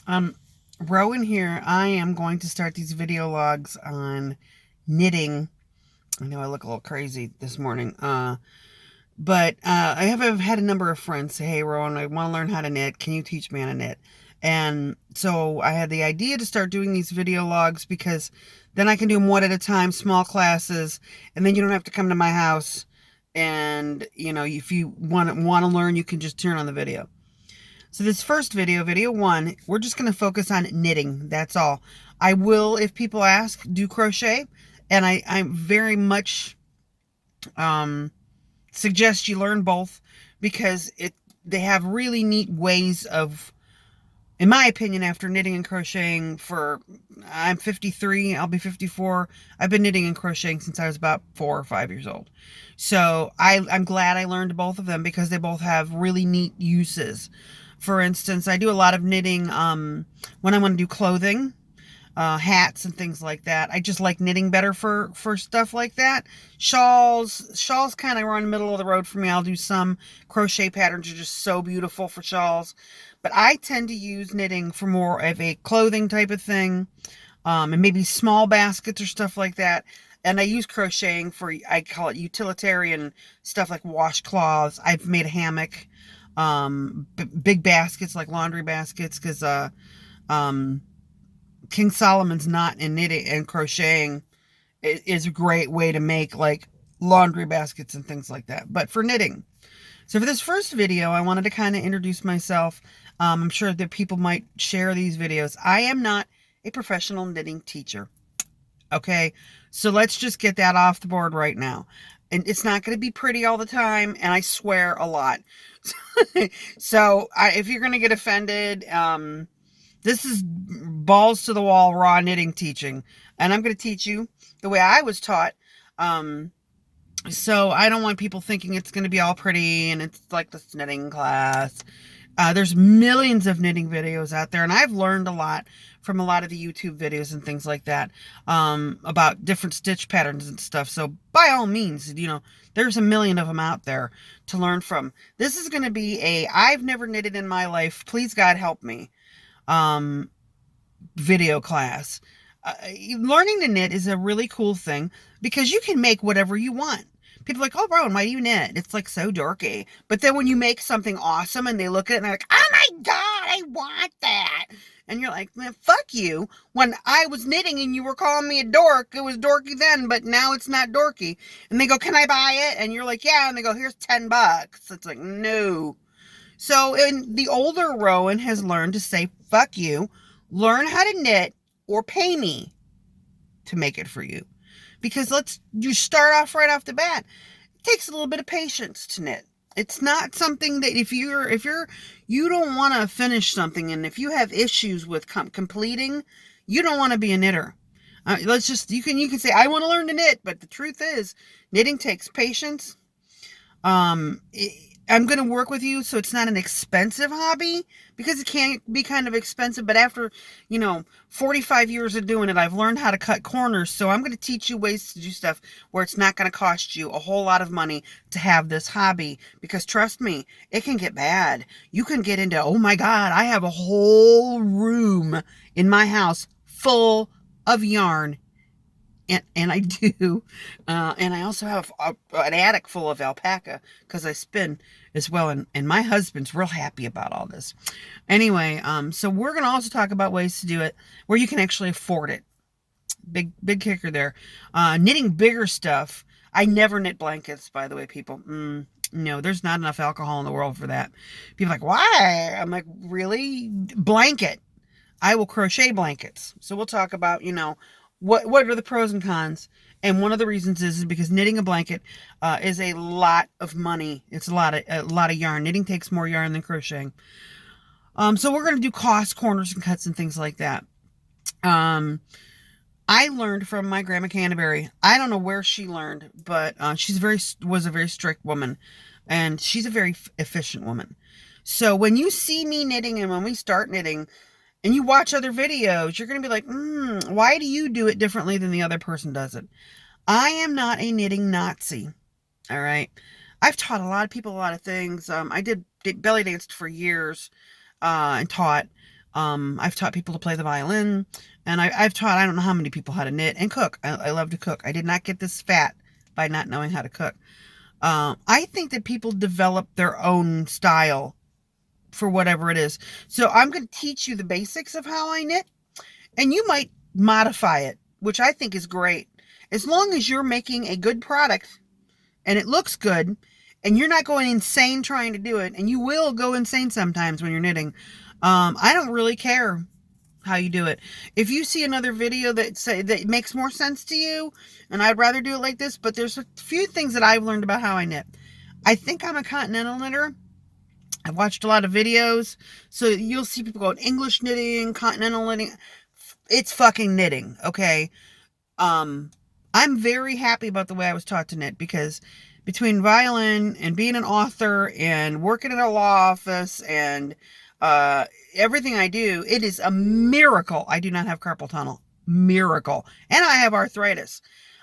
Um, Rowan here. I am going to start these video logs on knitting. I know I look a little crazy this morning. But I've had a number of friends say, "Hey, Rowan, I want to learn how to knit. Can you teach me how to knit?" And so I had the idea to start doing these video logs because then I can do them one at a time, small classes, and then you don't have to come to my house. And if you want to learn, you can just turn on the video. So this first video 1, we're just going to focus on knitting. That's all. I will, if people ask, do crochet. And I very much suggest you learn both because they have really neat ways of, in my opinion, after knitting and crocheting I'm 53, I'll be 54. I've been knitting and crocheting since I was about 4 or 5 years old. So I'm glad I learned both of them because they both have really neat uses. For instance, I do a lot of knitting when I want to do clothing, hats and things like that. I just like knitting better for stuff like that. Shawls kind of run middle of the road for me. I'll do some crochet patterns are just so beautiful for shawls. But I tend to use knitting for more of a clothing type of thing, and maybe small baskets or stuff like that. And I use crocheting for, I call it utilitarian stuff like washcloths. I've made a hammock, big baskets like laundry baskets, because King Solomon's knot in knitting and crocheting is a great way to make like laundry baskets and things like that. But for knitting. So for this first video, I wanted to kind of introduce myself. I'm sure that people might share these videos. I am not a professional knitting teacher. Okay, so let's just get that off the board right now. And it's not going to be pretty all the time, and I swear a lot. So if you're going to get offended, this is balls to the wall raw knitting teaching, and I'm going to teach you the way I was taught. So I don't want people thinking it's going to be all pretty and it's like this knitting class. There's millions of knitting videos out there, and I've learned a lot from a lot of the YouTube videos and things like that, about different stitch patterns and stuff. So by all means, there's a million of them out there to learn from. This is going to be I've never knitted in my life, please God help me, video class. Learning to knit is a really cool thing because you can make whatever you want. People are like, "Oh, Rowan, why do you knit? It's like so dorky." But then when you make something awesome and they look at it and they're like, "Oh my God, I want that." And you're like, "Man, fuck you. When I was knitting and you were calling me a dork, it was dorky then, but now it's not dorky." And they go, "Can I buy it?" And you're like, "Yeah." And they go, "Here's $10. It's like, no. So the older Rowan has learned to say, "Fuck you. Learn how to knit or pay me to make it for you." Because you start off right off the bat. It takes a little bit of patience to knit. It's not something that if you don't want to finish something, and if you have issues with completing, you don't want to be a knitter. You can say, "I want to learn to knit," but the truth is, knitting takes patience. I'm going to work with you so it's not an expensive hobby, because it can be kind of expensive. But after, 45 years of doing it, I've learned how to cut corners. So I'm going to teach you ways to do stuff where it's not going to cost you a whole lot of money to have this hobby. Because trust me, it can get bad. You can get into, "Oh my God, I have a whole room in my house full of yarn." And I do. And I also have an attic full of alpaca because I spin as well. And my husband's real happy about all this. Anyway, so we're going to also talk about ways to do it where you can actually afford it. Big kicker there. Knitting bigger stuff. I never knit blankets, by the way, people. No, there's not enough alcohol in the world for that. People are like, "Why?" I'm like, "Really? Blanket. I will crochet blankets." So we'll talk about, what are the pros and cons. And one of the reasons is because knitting a blanket is a lot of money. It's a lot of yarn. Knitting takes more yarn than crocheting. So we're going to do cost, corners, and cuts and things like that. I learned from my grandma Canterbury. I don't know where she learned, but she was a very strict woman, and she's a very efficient woman. So when you see me knitting and when we start knitting, and you watch other videos, you're going to be like, "Why do you do it differently than the other person does it?" I am not a knitting Nazi. All right. I've taught a lot of people a lot of things. I did belly danced for years, and taught. I've taught people to play the violin, and I've taught I don't know how many people how to knit and cook. I love to cook. I did not get this fat by not knowing how to cook. I think that people develop their own style for whatever it is. So I'm going to teach you the basics of how I knit, and you might modify it, which I think is great. As long as you're making a good product and it looks good and you're not going insane trying to do it, and you will go insane sometimes when you're knitting. I don't really care how you do it. If you see another video that makes more sense to you, and I'd rather do it like this, but there's a few things that I've learned about how I knit. I think I'm a continental knitter. I've watched a lot of videos, so you'll see people going English knitting, continental knitting. It's fucking knitting, okay? I'm very happy about the way I was taught to knit, because between violin and being an author and working in a law office and everything I do, it is a miracle I do not have carpal tunnel. Miracle. And I have arthritis.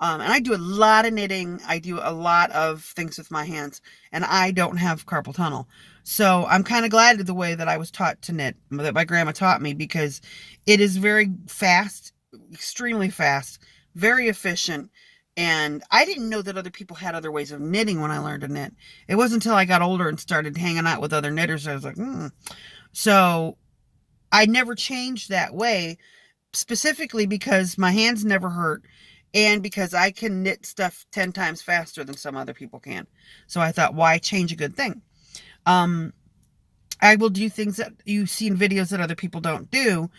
And I do a lot of knitting. I do a lot of things with my hands, and I don't have carpal tunnel. So I'm kind of glad the way that I was taught to knit, that my grandma taught me, because it is very fast, extremely fast, very efficient. And I didn't know that other people had other ways of knitting when I learned to knit. It wasn't until I got older and started hanging out with other knitters I was like, So I never changed that way, specifically because my hands never hurt and because I can knit stuff 10 times faster than some other people can. So I thought, why change a good thing? I will do things that you see in videos that other people don't do.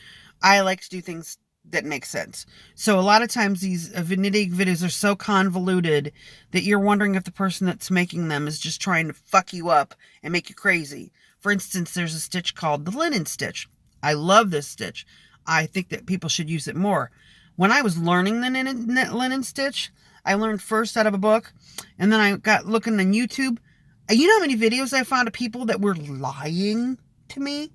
I like to do things that make sense. So a lot of times these knitting videos are so convoluted that you're wondering if the person that's making them is just trying to fuck you up and make you crazy. For instance, there's a stitch called the linen stitch. I love this stitch. I think that people should use it more. When I was learning the linen stitch, I learned first out of a book, and then I got looking on YouTube. You know how many videos I found of people that were lying to me?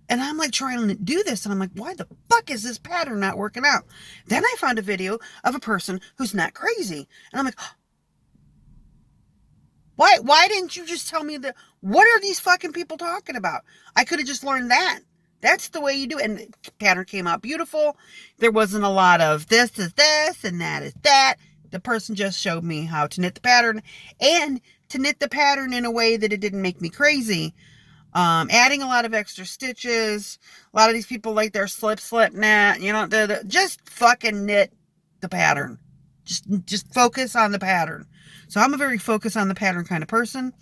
And I'm like trying to do this, and I'm like, why the fuck is this pattern not working out? Then I found a video of a person who's not crazy. And I'm like, why didn't you just tell me that? What are these fucking people talking about? I could have just learned that. That's the way you do it. And the pattern came out beautiful. There wasn't a lot of this is this and that is that. The person just showed me how to knit the pattern, and to knit the pattern in a way that it didn't make me crazy. Adding a lot of extra stitches. A lot of these people like their slip knit, just fucking knit the pattern. Just focus on the pattern. So I'm a very focus on the pattern kind of person,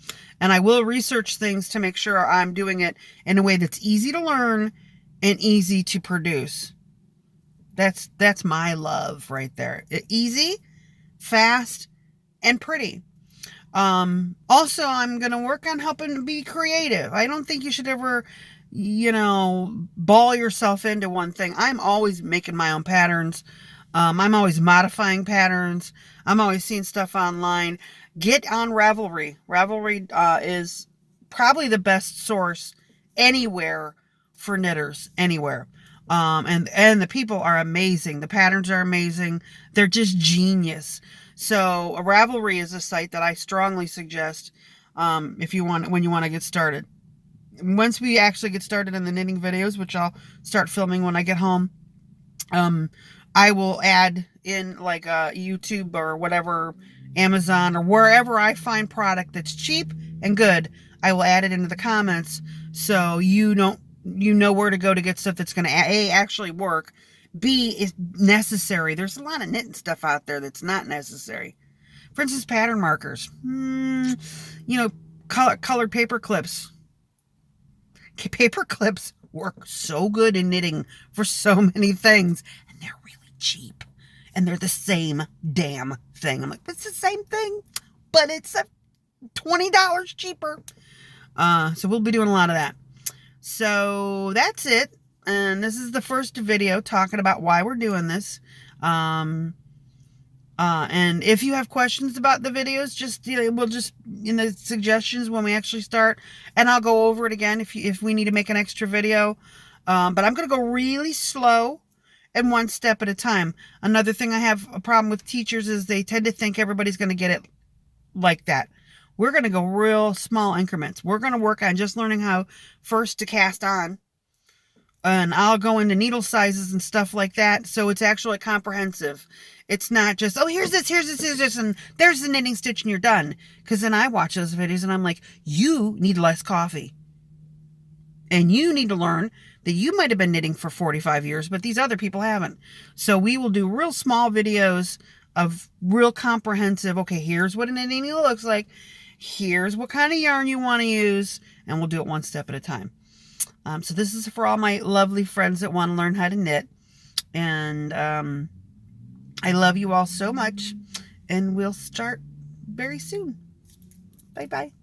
and I will research things to make sure I'm doing it in a way that's easy to learn and easy to produce. That's my love right there. Easy, fast, and pretty. Also, I'm going to work on helping to be creative. I don't think you should ever, ball yourself into one thing. I'm always making my own patterns. I'm always modifying patterns. I'm always seeing stuff online. Get on Ravelry. Ravelry is probably the best source anywhere for knitters, anywhere. And the people are amazing. The patterns are amazing. They're just genius. So Ravelry is a site that I strongly suggest when you want to get started. Once we actually get started in the knitting videos, which I'll start filming when I get home, I will add in like YouTube or whatever, Amazon or wherever I find product that's cheap and good. I will add it into the comments so you know where to go to get stuff that's going to A, actually work, B, is necessary. There's a lot of knitting stuff out there that's not necessary. For instance, pattern markers. Colored paper clips. Paper clips work so good in knitting for so many things, and they're really cheap. And they're the same damn thing. I'm like, it's the same thing, but it's $20 cheaper. So we'll be doing a lot of that. So that's it. And this is the first video talking about why we're doing this. And if you have questions about the videos, we'll just in the suggestions when we actually start, and I'll go over it again if we need to make an extra video. But I'm going to go really slow and one step at a time. Another thing I have a problem with teachers is they tend to think everybody's going to get it like that. We're going to go real small increments. We're going to work on just learning how first to cast on and I'll go into needle sizes and stuff like that. So it's actually comprehensive. It's not just, oh, here's this, and there's the knitting stitch and you're done. Because then I watch those videos and I'm like, you need less coffee. And you need to learn that you might have been knitting for 45 years, but these other people haven't. So we will do real small videos of real comprehensive, okay, here's what a knitting needle looks like. Here's what kind of yarn you want to use. And we'll do it one step at a time. So this is for all my lovely friends that want to learn how to knit. And I love you all so much. And we'll start very soon. Bye-bye.